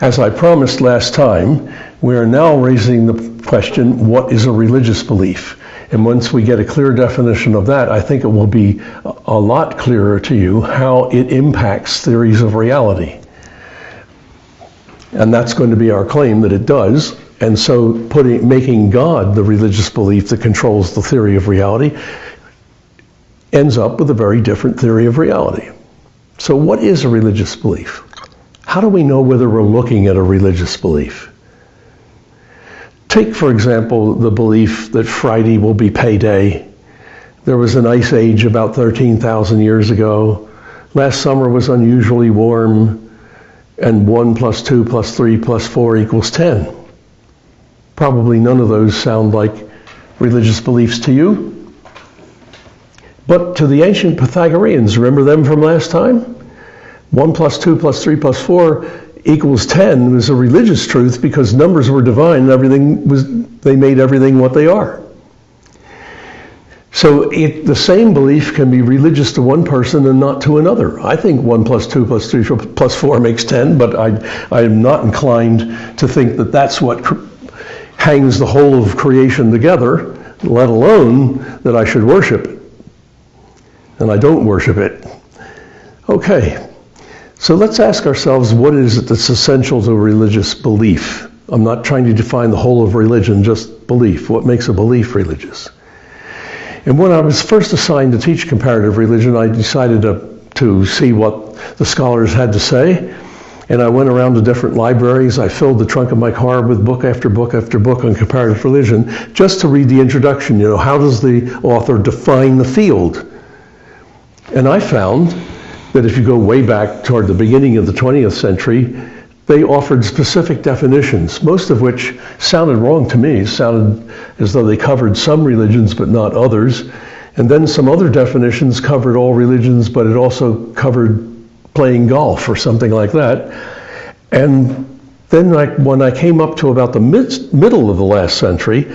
As I promised last time, we are now raising the question, what is a religious belief? And once we get a clear definition of that, I think it will be a lot clearer to you how it impacts theories of reality. And that's going to be our claim that it does. And so making God the religious belief that controls the theory of reality ends up with a very different theory of reality. So what is a religious belief? How do we know whether we're looking at a religious belief? Take, for example, the belief that Friday will be payday. There was an ice age about 13,000 years ago. Last summer was unusually warm, and 1 + 2 + 3 + 4 = 10. Probably none of those sound like religious beliefs to you. But to the ancient Pythagoreans, remember them from last time? 1 + 2 + 3 + 4 = 10 was a religious truth because numbers were divine and they made everything what they are. So the same belief can be religious to one person and not to another. I think 1 + 2 + 3 + 4 makes 10, but I am not inclined to think that that's what hangs the whole of creation together, let alone that I should worship it. And I don't worship it. Okay. So let's ask ourselves, what is it that's essential to a religious belief? I'm not trying to define the whole of religion, just belief. What makes a belief religious? And when I was first assigned to teach comparative religion, I decided to see what the scholars had to say. And I went around to different libraries. I filled the trunk of my car with book after book after book on comparative religion, just to read the introduction. How does the author define the field? And I found that if you go way back toward the beginning of the 20th century, they offered specific definitions, most of which sounded wrong to me. It sounded as though they covered some religions but not others. And then some other definitions covered all religions, but it also covered playing golf or something like that. And then when I came up to about the middle of the last century,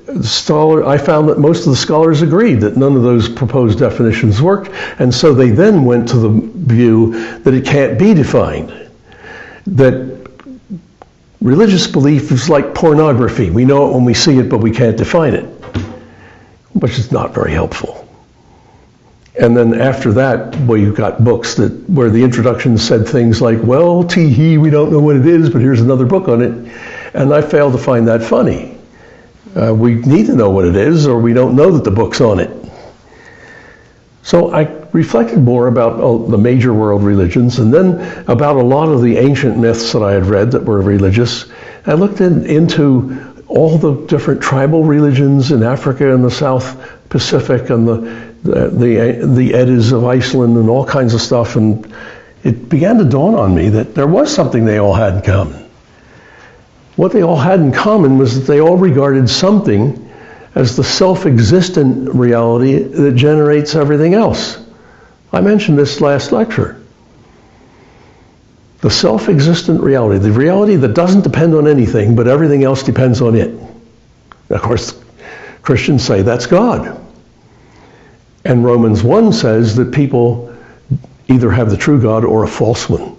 I found that most of the scholars agreed that none of those proposed definitions worked, and so they then went to the view that it can't be defined, that religious belief is like pornography. We know it when we see it, but we can't define it, which is not very helpful. And then after that, you got books where the introduction said things like, well, tee-hee, we don't know what it is, but here's another book on it, and I failed to find that funny. We need to know what it is, or we don't know that the book's on it. So I reflected more about the major world religions, and then about a lot of the ancient myths that I had read that were religious. I looked into all the different tribal religions in Africa and the South Pacific, and the Eddas of Iceland, and all kinds of stuff, and it began to dawn on me that there was something they all had in common. What they all had in common was that they all regarded something as the self-existent reality that generates everything else. I mentioned this last lecture. The self-existent reality, the reality that doesn't depend on anything, but everything else depends on it. Of course, Christians say that's God. And Romans 1 says that people either have the true God or a false one.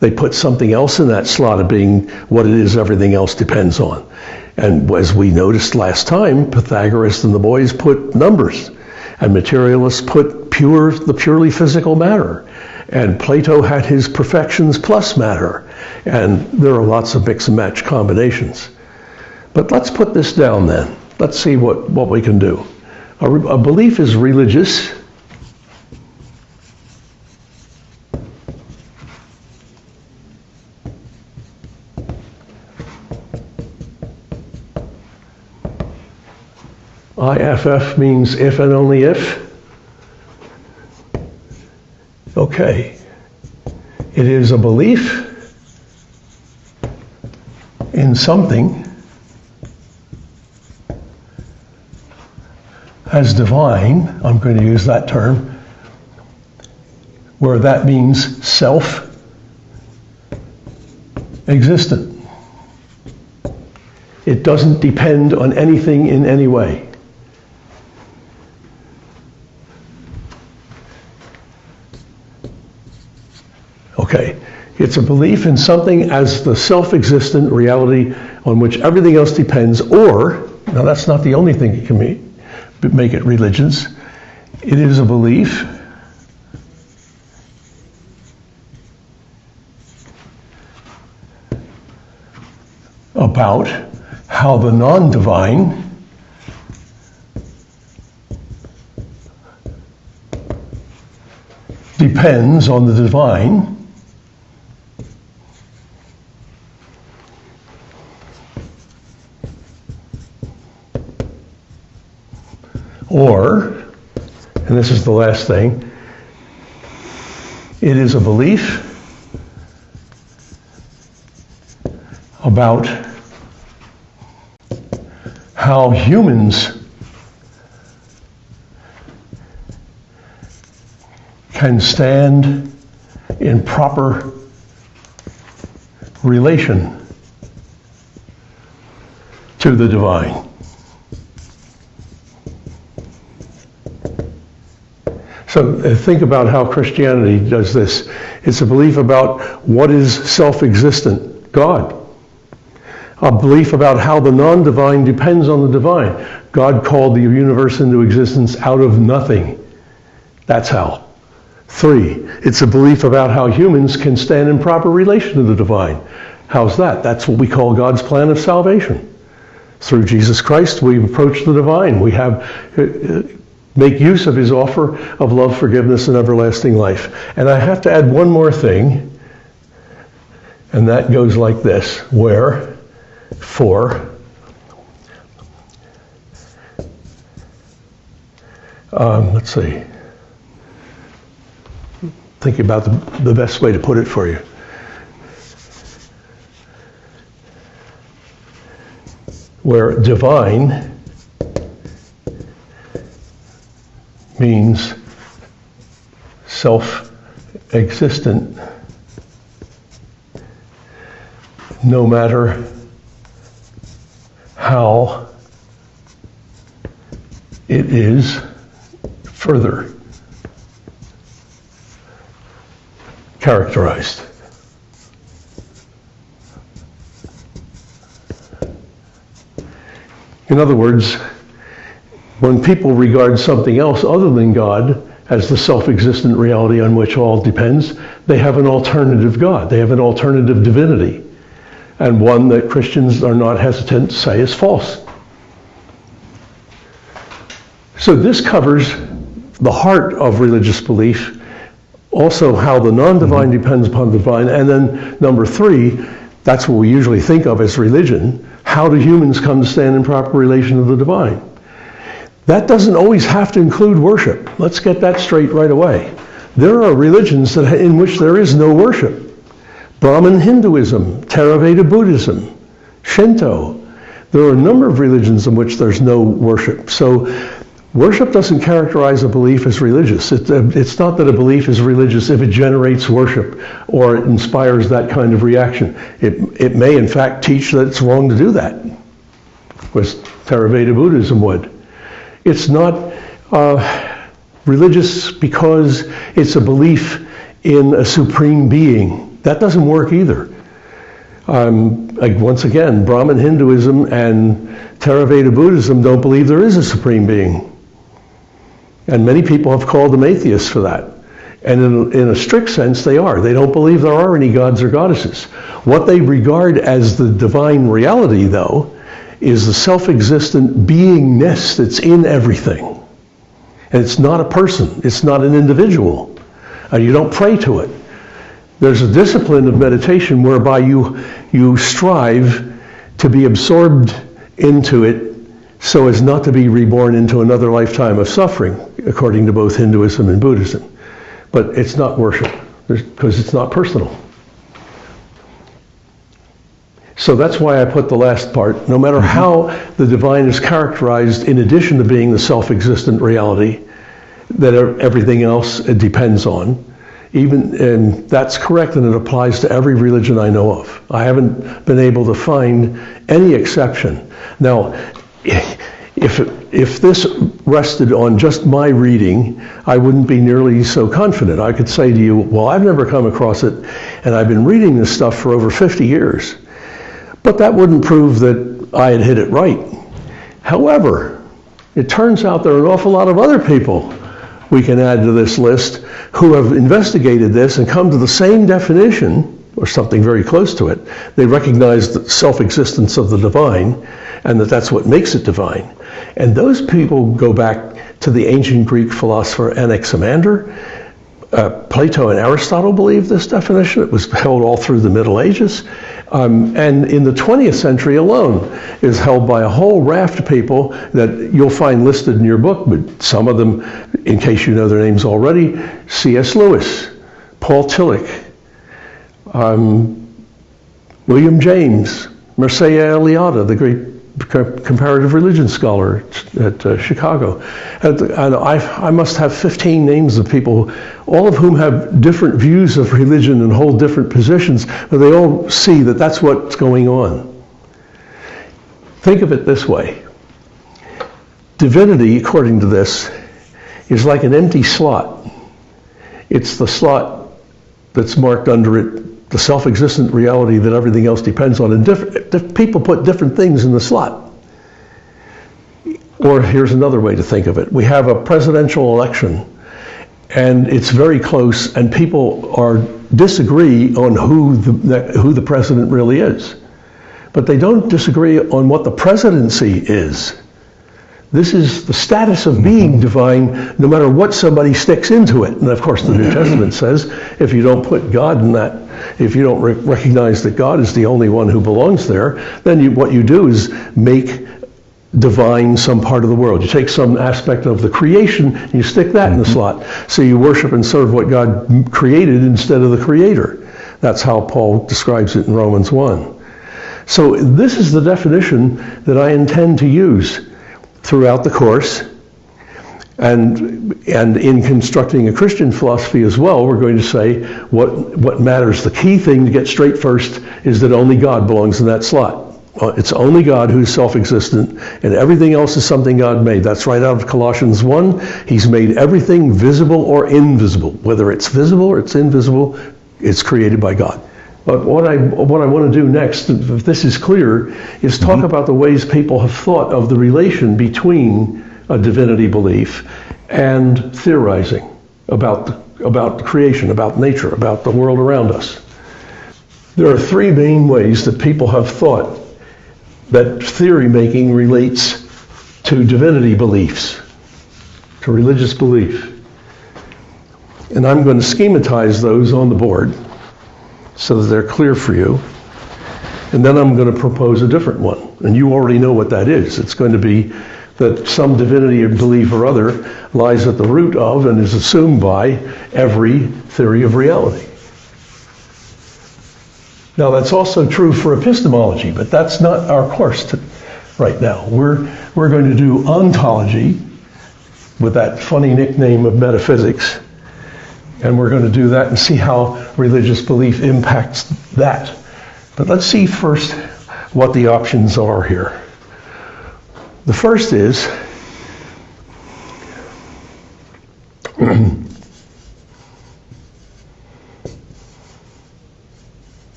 They put something else in that slot of being what it is everything else depends on. And as we noticed last time, Pythagoras and the boys put numbers, and materialists put the purely physical matter. And Plato had his perfections plus matter. And there are lots of mix and match combinations. But let's put this down then. Let's see what we can do. A belief is religious IFF means if and only if. Okay. It is a belief in something as divine, I'm going to use that term, where that means self-existent. It doesn't depend on anything in any way. Okay, It's a belief in something as the self-existent reality on which everything else depends, or, now that's not the only thing it can make it religious. It is a belief about how the non-divine depends on the divine, or, and this is the last thing, it is a belief about how humans can stand in proper relation to the divine. So think about how Christianity does this. It's a belief about what is self-existent, God. A belief about how the non-divine depends on the divine. God called the universe into existence out of nothing. That's how. 3, it's a belief about how humans can stand in proper relation to the divine. How's that? That's what we call God's plan of salvation. Through Jesus Christ, we approach the divine. We make use of his offer of love, forgiveness, and everlasting life. And I have to add one more thing, and that goes like this, let's see, thinking about the best way to put it for you. Where divine means self-existent, no matter how it is further characterized. In other words, when people regard something else other than God as the self-existent reality on which all depends, they have an alternative God. They have an alternative divinity, and one that Christians are not hesitant to say is false. So this covers the heart of religious belief, also how the non-divine depends upon the divine, and then number 3, that's what we usually think of as religion. How do humans come to stand in proper relation to the divine? That doesn't always have to include worship. Let's get that straight right away. There are religions in which there is no worship. Brahmin Hinduism, Theravada Buddhism, Shinto. There are a number of religions in which there's no worship. So worship doesn't characterize a belief as religious. It's not that a belief is religious if it generates worship or it inspires that kind of reaction. It may, in fact, teach that it's wrong to do that, which Theravada Buddhism would. It's not religious because it's a belief in a supreme being. That doesn't work either. Once again, Brahmin Hinduism and Theravada Buddhism don't believe there is a supreme being. And many people have called them atheists for that. And in a strict sense, they are. They don't believe there are any gods or goddesses. What they regard as the divine reality, though, is the self-existent beingness that's in everything. And it's not a person. It's not an individual. You don't pray to it. There's a discipline of meditation whereby you strive to be absorbed into it so as not to be reborn into another lifetime of suffering, according to both Hinduism and Buddhism. But it's not worship, because it's not personal. So that's why I put the last part. No matter how the divine is characterized, in addition to being the self-existent reality that everything else depends on, and that's correct, and it applies to every religion I know of. I haven't been able to find any exception. Now, If this rested on just my reading, I wouldn't be nearly so confident. I could say to you, well, I've never come across it, and I've been reading this stuff for over 50 years. But that wouldn't prove that I had hit it right. However, it turns out there are an awful lot of other people we can add to this list who have investigated this and come to the same definition, or something very close to it. They recognize the self-existence of the divine, and that's what makes it divine. And those people go back to the ancient Greek philosopher Anaximander. Plato and Aristotle believed this definition. It was held all through the Middle Ages. And in the 20th century alone is held by a whole raft of people that you'll find listed in your book, but some of them, in case you know their names already, C.S. Lewis, Paul Tillich, William James, Mircea Eliade, the great comparative religion scholar at Chicago. And I must have 15 names of people, all of whom have different views of religion and hold different positions, but they all see that that's what's going on. Think of it this way. Divinity, according to this, is like an empty slot. It's the slot that's marked under it the self-existent reality that everything else depends on. And people put different things in the slot. Or here's another way to think of it. We have a presidential election, and it's very close, and people disagree on who the president really is. But they don't disagree on what the presidency is. This is the status of being divine, no matter what somebody sticks into it. And of course, the New Testament says, if you don't put God in that, if you don't recognize that God is the only one who belongs there, then what you do is make divine some part of the world. You take some aspect of the creation, and you stick that in the slot. So you worship and serve what God created instead of the Creator. That's how Paul describes it in Romans 1. So this is the definition that I intend to use throughout the course, and in constructing a Christian philosophy as well. We're going to say what matters. The key thing to get straight first is that only God belongs in that slot. It's only God who's self-existent, and everything else is something God made. That's right out of Colossians 1. He's made everything visible or invisible. Whether it's visible or it's invisible, it's created by God. But what I want to do next, if this is clear, is talk about the ways people have thought of the relation between a divinity belief and theorizing about creation, about nature, about the world around us. There are three main ways that people have thought that theory making relates to divinity beliefs, to religious belief. And I'm going to schematize those on the board so that they're clear for you. And then I'm going to propose a different one. And you already know what that is. It's going to be that some divinity or belief or other lies at the root of and is assumed by every theory of reality. Now that's also true for epistemology, but that's not our course right now. We're going to do ontology with that funny nickname of metaphysics. And we're going to do that and see how religious belief impacts that. But let's see first what the options are here. The first is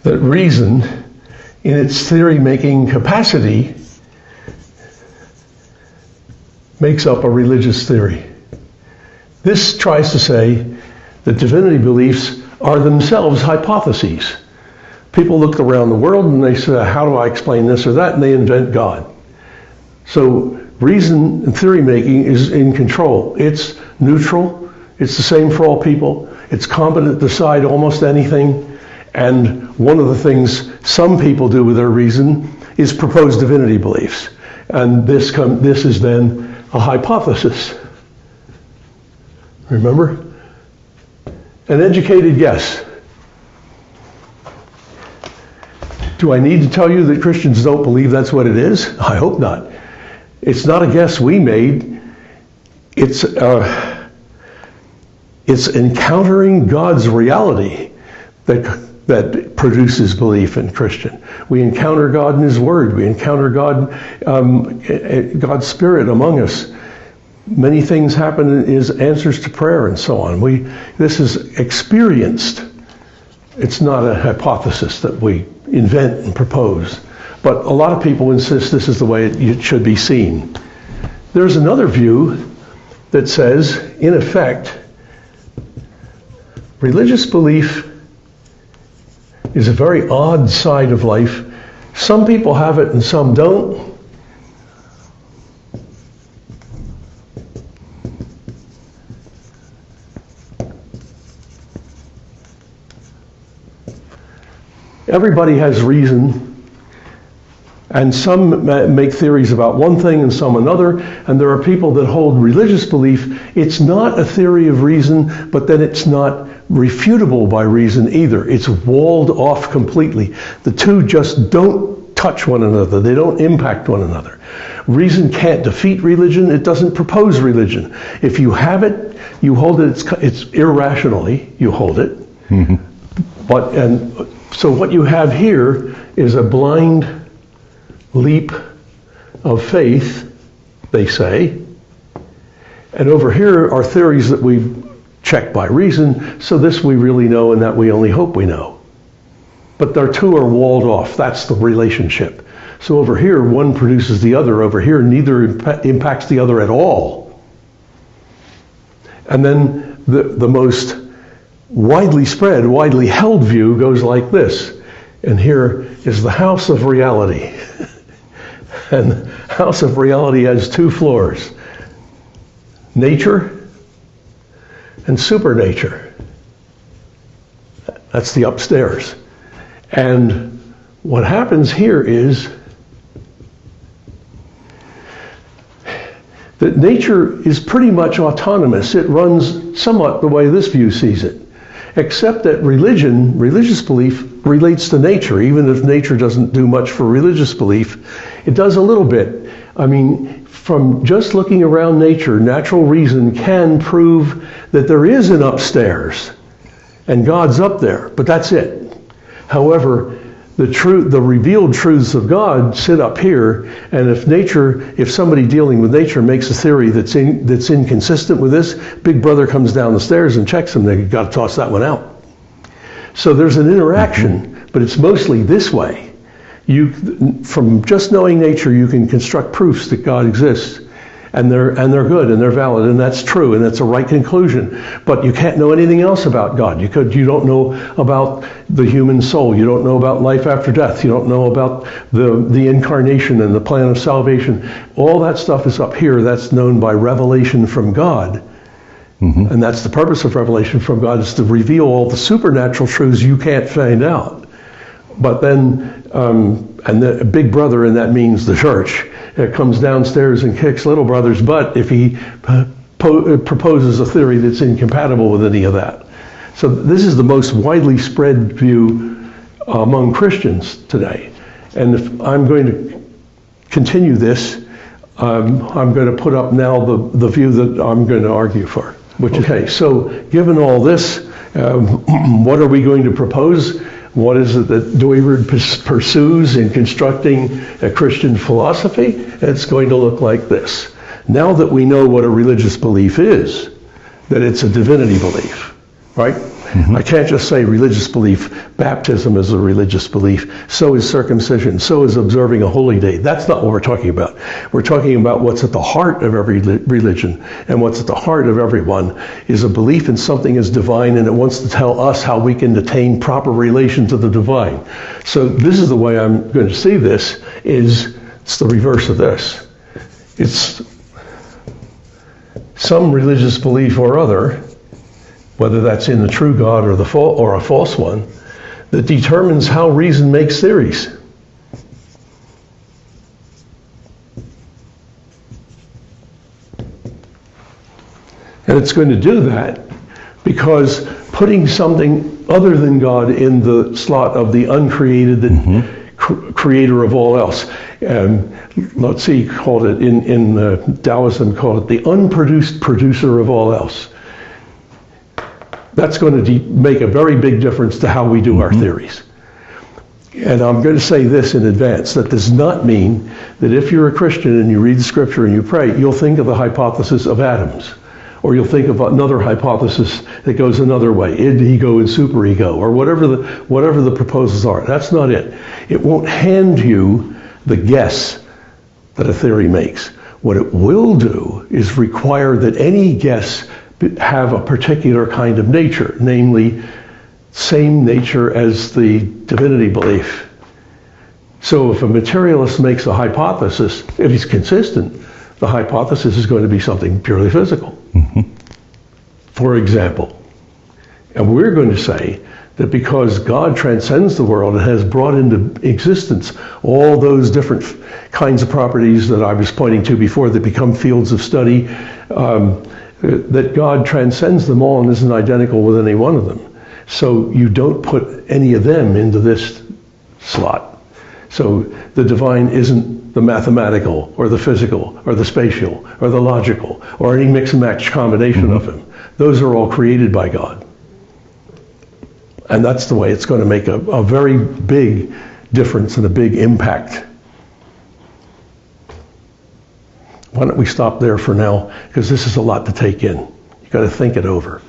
that reason, in its theory-making capacity, makes up a religious theory. This tries to say that divinity beliefs are themselves hypotheses. People look around the world and they say, how do I explain this or that? And they invent God. So reason and theory making is in control. It's neutral. It's the same for all people. It's competent to decide almost anything. And one of the things some people do with their reason is propose divinity beliefs. And this is then a hypothesis. Remember? An educated guess. Do I need to tell you that Christians don't believe that's what it is? I hope not. It's not a guess we made. It's encountering God's reality that that produces belief in Christian. We encounter God in His Word. We encounter God's Spirit among us. Many things happen as answers to prayer and so on. This is experienced. It's not a hypothesis that we invent and propose. But a lot of people insist this is the way it should be seen. There's another view that says, in effect, religious belief is a very odd side of life. Some people have it and some don't. Everybody has reason, and some make theories about one thing and some another, and there are people that hold religious belief. It's not a theory of reason, but then it's not refutable by reason either. It's walled off completely. The two just don't touch one another. They don't impact one another. Reason can't defeat religion. It doesn't propose religion. If you have it, you hold it. It's irrationally you hold it. Mm-hmm. So what you have here is a blind leap of faith, they say. And over here are theories that we check by reason, so this we really know and that we only hope we know. But their two are walled off. That's the relationship. So over here, one produces the other. Over here, neither impacts the other at all. And then the most widely spread, widely held view goes like this. And here is the house of reality. And the house of reality has two floors: nature and supernature. That's the upstairs. And what happens here is that nature is pretty much autonomous. It runs somewhat the way this view sees it, except that religious belief relates to nature. Even if nature doesn't do much for religious belief, it does a little bit. I mean, from just looking around nature, natural reason can prove that there is an upstairs and God's up there, but that's it. However, the revealed truths of God sit up here, and if somebody dealing with nature makes a theory that's inconsistent with this, Big Brother comes down the stairs and checks them. They've got to toss that one out. So there's an interaction, but it's mostly this way. From just knowing nature, you can construct proofs that God exists, and they're good and they're valid, and that's true, and that's a right conclusion. But you can't know anything else about God. You don't know about the human soul. You don't know about life after death. You don't know about the incarnation and the plan of salvation. All that stuff is up here. That's known by revelation from God. Mm-hmm. And that's the purpose of revelation from God, is to reveal all the supernatural truths you can't find out. But then, and the Big Brother, and that means the church, comes downstairs and kicks little brother's butt if he proposes a theory that's incompatible with any of that. So this is the most widely spread view among Christians today. And if I'm going to continue this, I'm going to put up now the view that I'm going to argue for. Okay, so given all this, what are we going to propose? What is it that Dooyeweerd pursues in constructing a Christian philosophy? It's going to look like this. Now that we know what a religious belief is, that it's a divinity belief, right? Mm-hmm. I can't just say religious belief. Baptism is a religious belief. So is circumcision. So is observing a holy day. That's not what we're talking about. We're talking about what's at the heart of every religion, and what's at the heart of everyone is a belief in something as divine, and it wants to tell us how we can attain proper relation to the divine. So this is the way I'm going to see this. It's the reverse of this. It's some religious belief or other, whether that's in the true God or a false one, that determines how reason makes theories. And it's going to do that because putting something other than God in the slot of the uncreated, the creator of all else. Let's see, called it in Taoism, called it the unproduced producer of all else. That's going to make a very big difference to how we do our theories. And I'm going to say this in advance. That does not mean that if you're a Christian and you read the scripture and you pray, you'll think of the hypothesis of atoms. Or you'll think of another hypothesis that goes another way, id, ego, and superego, or whatever the proposals are. That's not it. It won't hand you the guess that a theory makes. What it will do is require that any guess have a particular kind of nature, namely same nature as the divinity belief. So if a materialist makes a hypothesis, if he's consistent, the hypothesis is going to be something purely physical. For example, and we're going to say that because God transcends the world and has brought into existence all those different kinds of properties that I was pointing to before that become fields of study, that God transcends them all and isn't identical with any one of them. So you don't put any of them into this slot. So the divine isn't the mathematical or the physical or the spatial or the logical or any mix and match combination of them. Those are all created by God. And that's the way it's going to make a very big difference and a big impact. Why don't we stop there for now? Because this is a lot to take in. You've got to think it over.